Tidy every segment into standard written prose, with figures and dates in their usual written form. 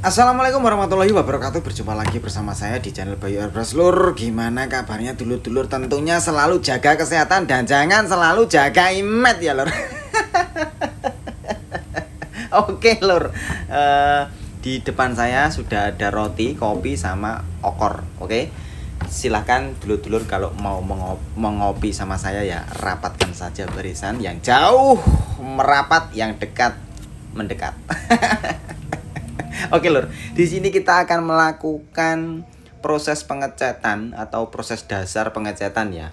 Assalamualaikum warahmatullahi wabarakatuh. Berjumpa lagi bersama saya di channel Bayu Airbrush Lur. Gimana kabarnya dulur-dulur? Tentunya selalu jaga kesehatan dan jangan selalu jaga imet ya Lur. Oke Lur, di depan saya sudah ada roti, kopi, sama okor. Oke, silahkan dulur-dulur kalau mau mengopi sama saya ya rapatkan saja barisan. Yang jauh merapat, yang dekat mendekat. Oke Lur, di sini kita akan melakukan proses pengecatan atau proses dasar pengecatan ya.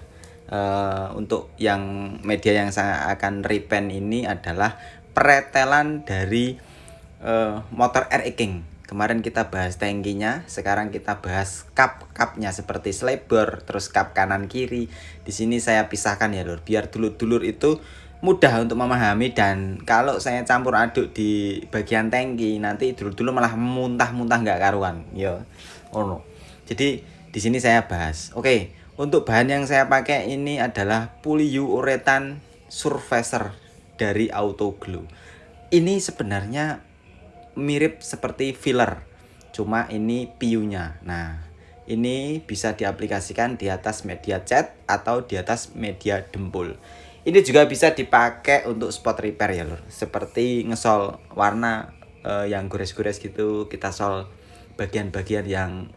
Untuk yang media yang saya akan repaint ini adalah pretelan dari motor air king. Kemarin kita bahas tangkinya, sekarang kita bahas kap-kapnya seperti slebor, terus kap kanan kiri. Di sini saya pisahkan ya Lur, biar dulur-dulur itu mudah untuk memahami. Dan kalau saya campur aduk di bagian tangki nanti dulu malah muntah-muntah nggak karuan yo. Oh no. Jadi di sini saya bahas. Oke, untuk bahan yang saya pakai ini adalah polyuretan surfacer dari Autoglue. Ini sebenarnya mirip seperti filler, cuma ini PU-nya. Nah, ini bisa diaplikasikan di atas media cat atau di atas media dempul. Ini juga bisa dipakai untuk spot repair ya Lur. Seperti ngesol warna yang gores-gores gitu, kita sol bagian-bagian yang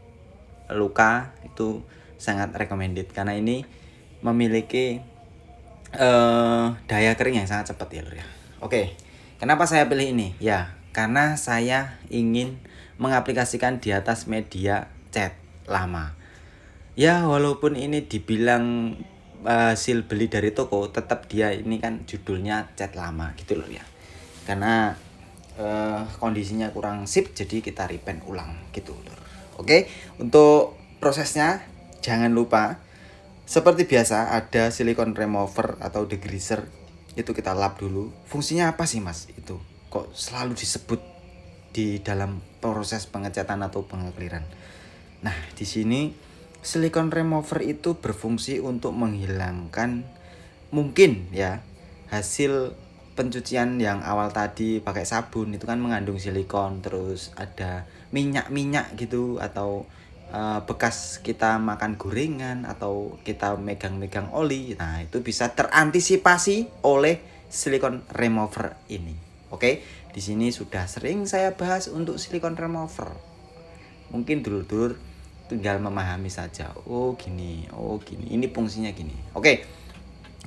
luka, itu sangat recommended karena ini memiliki daya kering yang sangat cepat ya Lur ya. Oke, kenapa saya pilih ini? Ya, karena saya ingin mengaplikasikan di atas media cat lama. Ya, walaupun ini dibilang hasil beli dari toko, tetap dia ini kan judulnya cat lama gitu loh ya. Karena kondisinya kurang sip, jadi kita repaint ulang gitu loh. Oke, untuk prosesnya jangan lupa seperti biasa ada silicone remover atau degreaser. Itu kita lap dulu. Fungsinya apa sih Mas? Itu kok selalu disebut di dalam proses pengecatan atau pengekliran. Nah, di sini silicone remover itu berfungsi untuk menghilangkan mungkin ya hasil pencucian yang awal tadi pakai sabun itu kan mengandung silikon, terus ada minyak-minyak gitu, atau bekas kita makan gorengan atau kita megang-megang oli. Nah, itu bisa terantisipasi oleh silicone remover ini. Oke, di sini sudah sering saya bahas untuk silicone remover. Mungkin dulur-dulur tinggal memahami saja. Oh gini, ini fungsinya gini. Oke,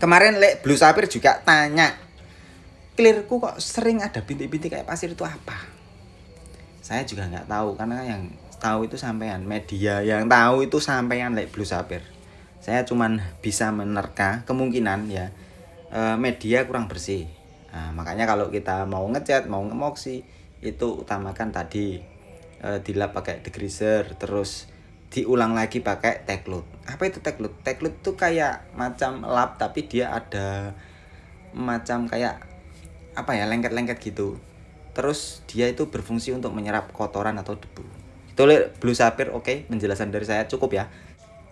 kemarin Blue Sapphire juga tanya, clearku kok sering ada bintik-bintik kayak pasir, itu apa? Saya juga nggak tahu, karena yang tahu itu sampean, media yang tahu itu sampean Blue Sapphire. Saya cuman bisa menerka kemungkinan ya media kurang bersih. Nah, makanya kalau kita mau ngecat, mau ngemoksi, itu utamakan tadi dilap pakai degreaser, terus diulang lagi pakai Tecloud. Apa itu Tecloud? Tecloud tuh kayak macam lap, tapi dia ada macam kayak apa ya, lengket-lengket gitu. Terus dia itu berfungsi untuk menyerap kotoran atau debu. Itu Blue Sapphire. Oke, penjelasan dari saya cukup ya.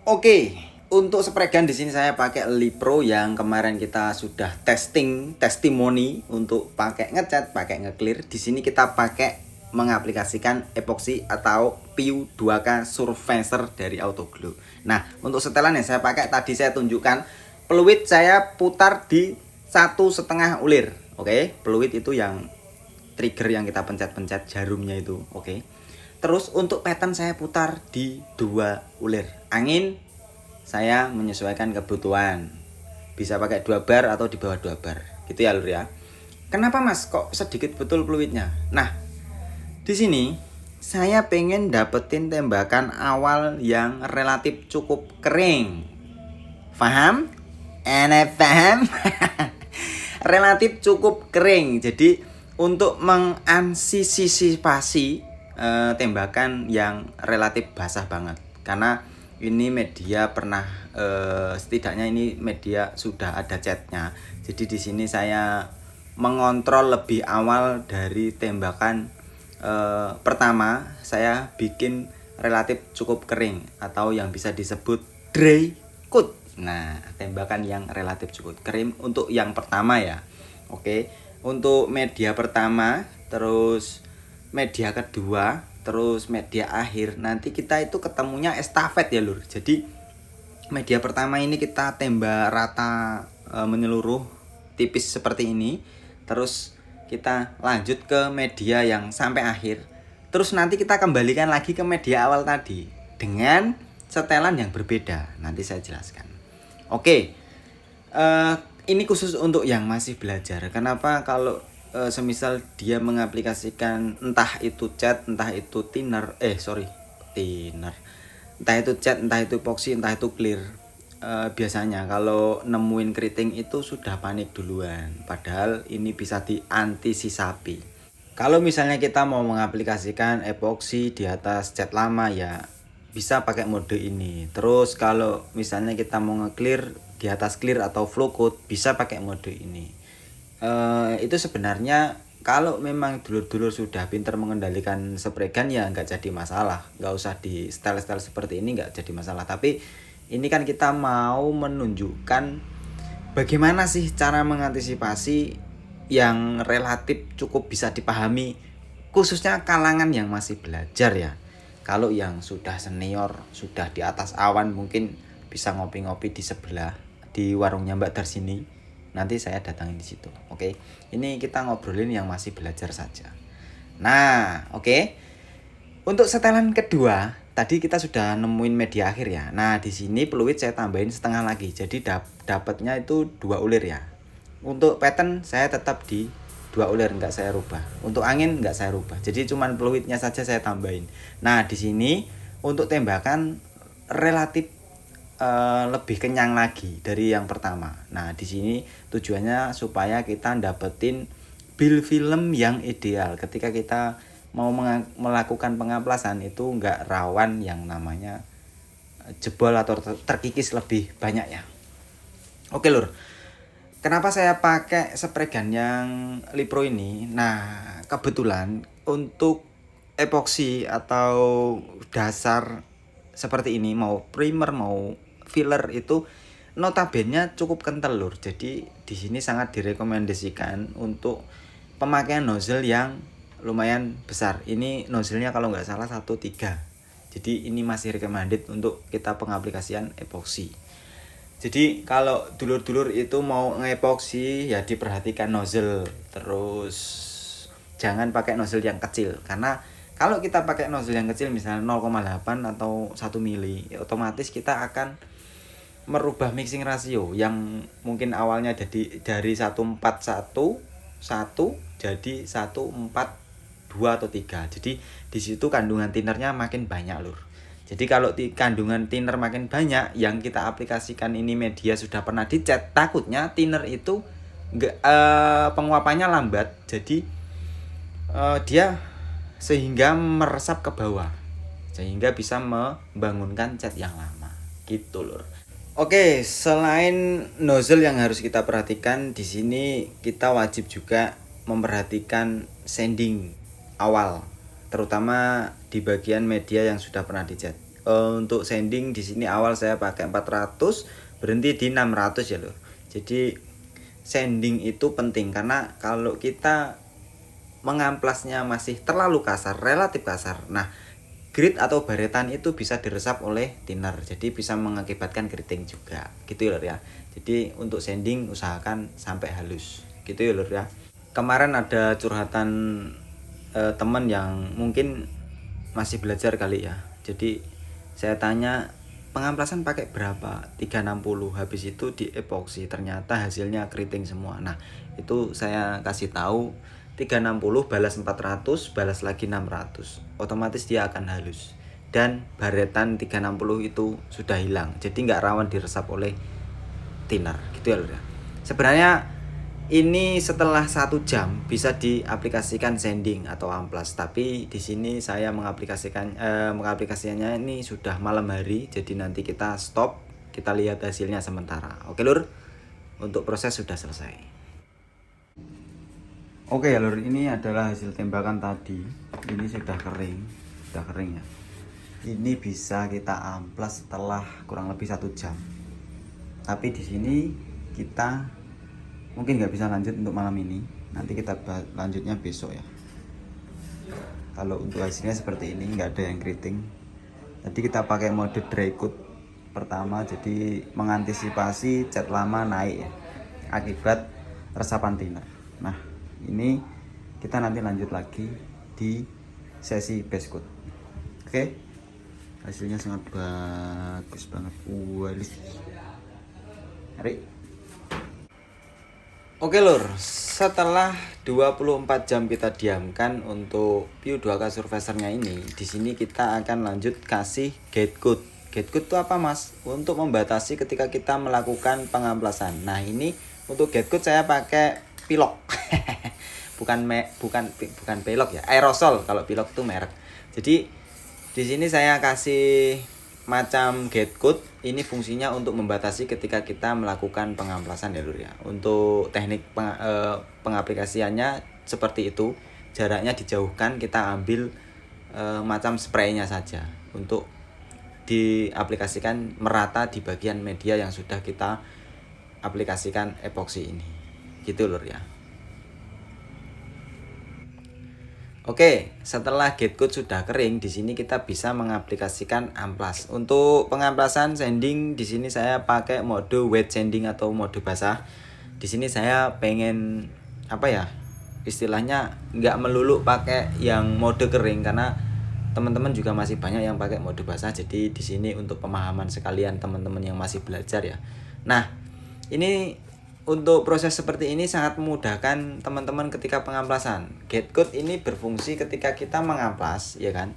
Oke, untuk spray gun di sini saya pakai Lipro yang kemarin kita sudah testimoni untuk pakai ngecat, pakai ngeclear. Di sini kita pakai mengaplikasikan epoxy atau PU 2K surfacer dari Autoglue. Nah, untuk setelan yang saya pakai tadi saya tunjukkan, peluit saya putar di 1,5 ulir. Oke, peluit itu yang trigger yang kita pencet-pencet jarumnya itu. Oke. Terus untuk pattern saya putar di 2 ulir. Angin saya menyesuaikan kebutuhan. Bisa pakai 2 bar atau di bawah 2 bar. Gitu ya Lur ya. Kenapa Mas kok sedikit betul peluitnya? Nah, di sini saya pengen dapetin tembakan awal yang relatif cukup kering. Paham? Paham? Relatif cukup kering. Jadi untuk mengantisipasi tembakan yang relatif basah banget. Karena ini media pernah setidaknya ini media sudah ada catnya. Jadi di sini saya mengontrol lebih awal dari tembakan. Pertama saya bikin relatif cukup kering atau yang bisa disebut dry cut. Nah, tembakan yang relatif cukup kering untuk yang pertama ya. Oke, untuk media pertama, terus media kedua terus media akhir, nanti kita itu ketemunya estafet ya lur. Jadi media pertama ini kita tembak rata menyeluruh tipis seperti ini, terus kita lanjut ke media yang sampai akhir, terus nanti kita kembalikan lagi ke media awal tadi dengan setelan yang berbeda. Nanti saya jelaskan. Oke, ini khusus untuk yang masih belajar. Kenapa kalau semisal dia mengaplikasikan entah itu cat, entah itu thinner, entah itu cat, entah itu epoxy, entah itu clear. Biasanya kalau nemuin keriting itu sudah panik duluan. Padahal ini bisa diantisipasi. Kalau misalnya kita mau mengaplikasikan epoxy di atas cat lama ya bisa pakai mode ini. Terus kalau misalnya kita mau nge-clear di atas clear atau flow coat bisa pakai mode ini. Itu sebenarnya kalau memang dulur-dulur sudah pintar mengendalikan spray gun ya nggak jadi masalah, nggak usah di style-style seperti ini, nggak jadi masalah. Tapi ini kan kita mau menunjukkan bagaimana sih cara mengantisipasi yang relatif cukup bisa dipahami, khususnya kalangan yang masih belajar ya. Kalau yang sudah senior, sudah di atas awan, mungkin bisa ngopi-ngopi di sebelah di warungnya Mbak Dar sini. Nanti saya datangin di situ. Oke. Ini kita ngobrolin yang masih belajar saja. Nah, oke. Untuk setelan kedua, tadi kita sudah nemuin media akhir ya. Nah, di sini peluit saya tambahin setengah lagi. Jadi dapatnya itu 2 ulir ya. Untuk pattern saya tetap di 2 ulir, nggak saya rubah. Untuk angin nggak saya rubah. Jadi cuman peluitnya saja saya tambahin. Nah, di sini untuk tembakan relatif lebih kenyang lagi dari yang pertama. Nah, di sini tujuannya supaya kita dapetin build film yang ideal. Ketika kita mau melakukan pengamplasan itu nggak rawan yang namanya jebol atau terkikis lebih banyak ya. Oke lur. Kenapa saya pakai spray gun yang Lipro ini? Nah, kebetulan untuk epoxy atau dasar seperti ini, mau primer mau filler itu notabene cukup kental lur. Jadi di sini sangat direkomendasikan untuk pemakaian nozzle yang lumayan besar. Ini nozzle-nya kalau nggak salah 1.3. Jadi ini masih recommended untuk kita pengaplikasian epoxy. Jadi kalau dulur-dulur itu mau ngepoxy ya diperhatikan nozzle, terus jangan pakai nozzle yang kecil, karena kalau kita pakai nozzle yang kecil misalnya 0,8 atau 1 mili, otomatis kita akan merubah mixing rasio yang mungkin awalnya jadi dari 141 jadi 142 atau 3. Jadi di situ kandungan thinnernya makin banyak lur. Jadi kalau kandungan thinner makin banyak, yang kita aplikasikan ini media sudah pernah dicat, takutnya thinner itu penguapannya lambat. Jadi dia sehingga meresap ke bawah, sehingga bisa membangunkan cat yang lama. Gitu lur. Oke, selain nozzle yang harus kita perhatikan, di sini kita wajib juga memperhatikan sanding awal, terutama di bagian media yang sudah pernah dicat. Untuk sanding di sini awal saya pakai 400, berhenti di 600 ya loh. Jadi sanding itu penting karena kalau kita mengamplasnya masih terlalu kasar, relatif kasar. Nah, grit atau baretan itu bisa diresap oleh thinner, jadi bisa mengakibatkan keriting juga. Gitu ya lur ya. Jadi untuk sanding usahakan sampai halus. Gitu ya lur ya. Kemarin ada curhatan teman yang mungkin masih belajar kali ya. Jadi saya tanya pengamplasan pakai berapa, 360, habis itu di epoxy, ternyata hasilnya keriting semua. Nah itu saya kasih tahu 360 balas 400 balas lagi 600, otomatis dia akan halus, dan baretan 360 itu sudah hilang, jadi nggak rawan diresap oleh thinner. Gitu ya lur ya. Sebenarnya ini setelah 1 jam bisa diaplikasikan sanding atau amplas, tapi di sini saya mengaplikasikannya ini sudah malam hari, jadi nanti kita stop, kita lihat hasilnya sementara. Oke lur, untuk proses sudah selesai. Oke ya lur, ini adalah hasil tembakan tadi. Ini sudah kering ya. Ini bisa kita amplas setelah kurang lebih 1 jam. Tapi di sini kita mungkin nggak bisa lanjut untuk malam ini, nanti kita lanjutnya besok ya. Kalau untuk hasilnya seperti ini, nggak ada yang keriting. Tadi kita pakai mode dry coat pertama, jadi mengantisipasi cat lama naik ya, akibat resapan tinta. Nah, ini kita nanti lanjut lagi di sesi base coat. Oke, hasilnya sangat bagus banget. Mari. Oke lur, setelah 24 jam kita diamkan untuk View 2K Surfacer-nya ini, di sini kita akan lanjut kasih gate coat. Gate coat itu apa mas? Untuk membatasi ketika kita melakukan pengamplasan. Nah ini untuk gate coat saya pakai pilok, bukan pelok ya, aerosol. Kalau pilok itu merek. Jadi di sini saya kasih macam gate coat. Ini fungsinya untuk membatasi ketika kita melakukan pengamplasan ya lur ya. Untuk teknik pengaplikasiannya seperti itu, jaraknya dijauhkan, kita ambil macam spraynya saja untuk diaplikasikan merata di bagian media yang sudah kita aplikasikan epoksi ini, gitu lur ya. Oke, setelah gate coat sudah kering, di sini kita bisa mengaplikasikan amplas. Untuk pengamplasan sanding di sini saya pakai mode wet sanding atau mode basah. Di sini saya pengen apa ya? Istilahnya nggak melulu pakai yang mode kering karena teman-teman juga masih banyak yang pakai mode basah. Jadi di sini untuk pemahaman sekalian teman-teman yang masih belajar ya. Nah, ini untuk proses seperti ini sangat memudahkan teman-teman ketika pengamplasan. Gate coat ini berfungsi ketika kita mengamplas, ya kan?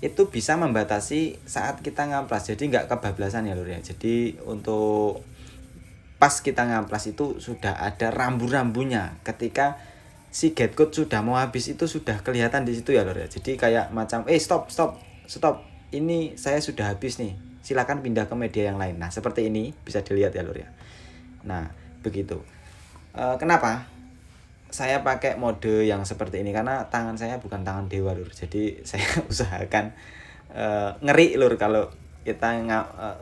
Itu bisa membatasi saat kita ngamplas, jadi nggak kebablasan ya lur ya. Jadi untuk pas kita ngamplas itu sudah ada rambu-rambunya. Ketika si gate coat sudah mau habis itu sudah kelihatan di situ ya lur ya. Jadi kayak macam stop. Ini saya sudah habis nih. Silakan pindah ke media yang lain. Nah, seperti ini bisa dilihat ya lur ya. Nah, begitu. Kenapa saya pakai mode yang seperti ini? Karena tangan saya bukan tangan dewa lur, jadi saya usahakan ngeri lur kalau kita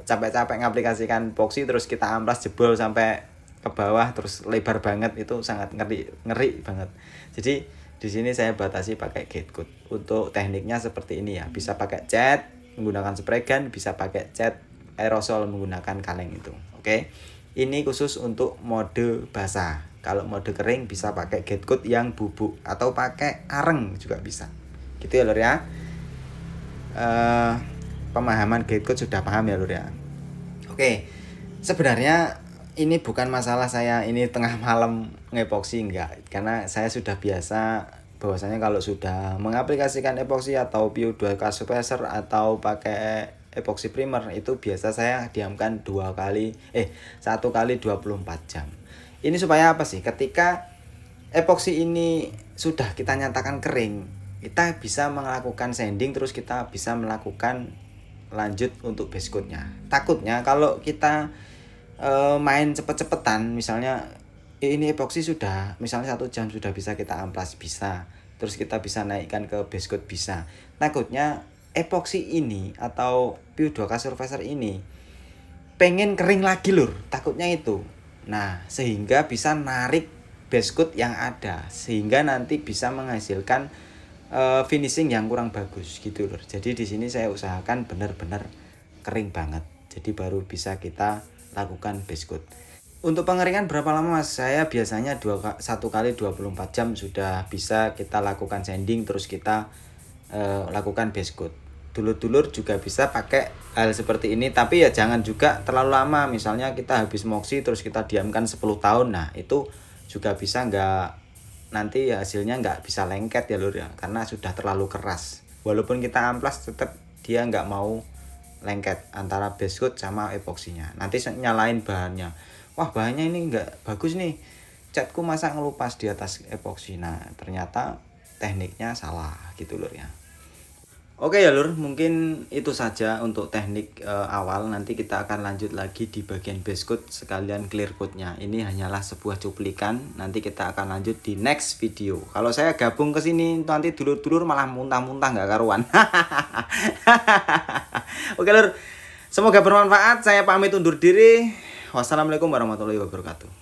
capek-capek ngaplikasikan epoxy terus kita amplas jebol sampai ke bawah terus lebar banget, itu sangat ngeri banget. Jadi di sini saya batasi pakai gate coat. Untuk tekniknya seperti ini ya, bisa pakai cat menggunakan spray gun, bisa pakai cat aerosol menggunakan kaleng itu. Oke. Ini khusus untuk mode basah. Kalau mode kering bisa pakai gate coat yang bubuk atau pakai areng juga bisa. Gitu ya lur ya. Pemahaman gate coat sudah paham ya lur ya. Oke. Sebenarnya ini bukan masalah saya ini tengah malam ngepoksi, enggak. Karena saya sudah biasa bahwasanya kalau sudah mengaplikasikan epoksi atau View 2K Surfacer atau pakai epoxy primer itu biasa saya diamkan 1 kali 24 jam. Ini supaya apa sih? Ketika epoksi ini sudah kita nyatakan kering, kita bisa melakukan sanding terus kita bisa melakukan lanjut untuk base coat-nya. Takutnya kalau kita main cepet-cepetan, misalnya ini epoksi sudah misalnya 1 jam sudah bisa kita amplas, bisa. Terus kita bisa naikkan ke base coat, bisa. Takutnya epoksi ini atau View 2K Surfacer ini pengen kering lagi lur, takutnya itu. Nah, sehingga bisa narik base coat yang ada, sehingga nanti bisa menghasilkan finishing yang kurang bagus gitu lur. Jadi di sini saya usahakan benar-benar kering banget, jadi baru bisa kita lakukan base coat. Untuk pengeringan berapa lama mas? Saya biasanya 1 kali 24 jam sudah bisa kita lakukan sanding terus kita lakukan base coat. Dulur-dulur juga bisa pakai hal seperti ini, tapi ya jangan juga terlalu lama. Misalnya kita habis moksi terus kita diamkan 10 tahun, nah itu juga bisa nanti hasilnya nggak bisa lengket ya lur ya, karena sudah terlalu keras. Walaupun kita amplas tetap dia nggak mau lengket antara base coat sama epoksinya. Nanti nyalain bahannya, wah bahannya ini nggak bagus nih, catku masa ngelupas di atas epoksi. Nah ternyata tekniknya salah gitu lur ya. Oke ya lur, mungkin itu saja untuk teknik awal. Nanti kita akan lanjut lagi di bagian base coat sekalian clear coatnya. Ini hanyalah sebuah cuplikan. Nanti kita akan lanjut di next video. Kalau saya gabung ke sini nanti dulur-dulur malah muntah-muntah nggak karuan. Oke lur, semoga bermanfaat. Saya pamit undur diri. Wassalamualaikum warahmatullahi wabarakatuh.